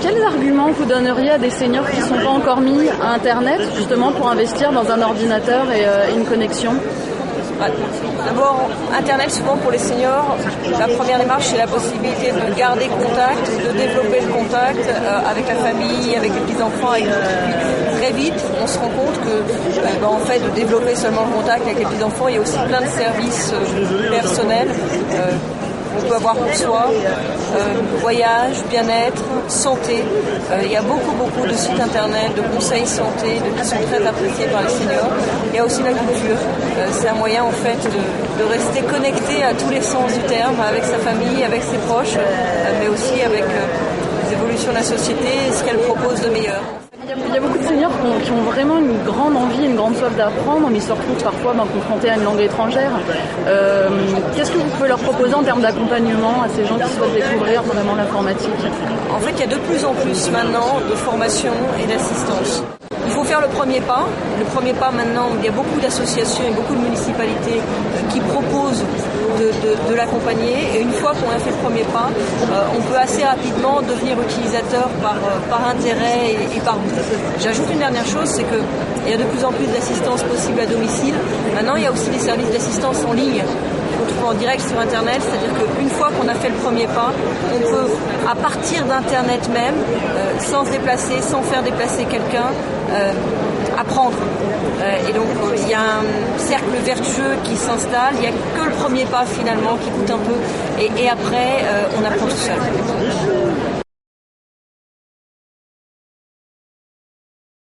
Quels arguments vous donneriez à des seniors qui ne sont pas encore mis à Internet, justement, pour investir dans un ordinateur et une connexion ? D'abord, Internet, souvent pour les seniors, la première démarche, c'est la possibilité de garder contact, de développer le contact avec la famille, avec les petits-enfants. Très vite, on se rend compte que, en fait, de développer seulement le contact avec les petits-enfants, il y a aussi plein de services personnels. On peut avoir pour soi, voyage, bien-être, santé. Il y a beaucoup de sites internet, de conseils santé, qui sont très appréciés par les seniors. Il y a aussi la culture. C'est un moyen en fait de rester connecté à tous les sens du terme, avec sa famille, avec ses proches, mais aussi avec les évolutions de la société et ce qu'elle propose de meilleur. Il y a beaucoup de seniors qui ont vraiment une grande envie, une grande soif d'apprendre, mais ils se retrouvent parfois confrontés à une langue étrangère. Qu'est-ce que vous pouvez leur proposer en termes d'accompagnement à ces gens qui souhaitent découvrir vraiment l'informatique ? En fait, il y a de plus en plus maintenant de formation et d'assistance. Il faut faire le premier pas. Le premier pas maintenant, il y a beaucoup d'associations et beaucoup de municipalités qui proposent de l'accompagner. Et une fois qu'on a fait le premier pas, on peut assez rapidement devenir utilisateur par intérêt et par goût. J'ajoute une dernière chose, c'est qu'il y a de plus en plus d'assistance possible à domicile. Maintenant, il y a aussi des services d'assistance en ligne qu'on trouve en direct sur Internet, c'est-à-dire qu'une fois qu'on a fait le premier pas, on peut, à partir d'Internet même, sans se déplacer, sans faire déplacer quelqu'un, apprendre. Et donc, il y a un cercle vertueux qui s'installe, il n'y a que le premier pas finalement qui coûte un peu, et après, on apprend tout seul.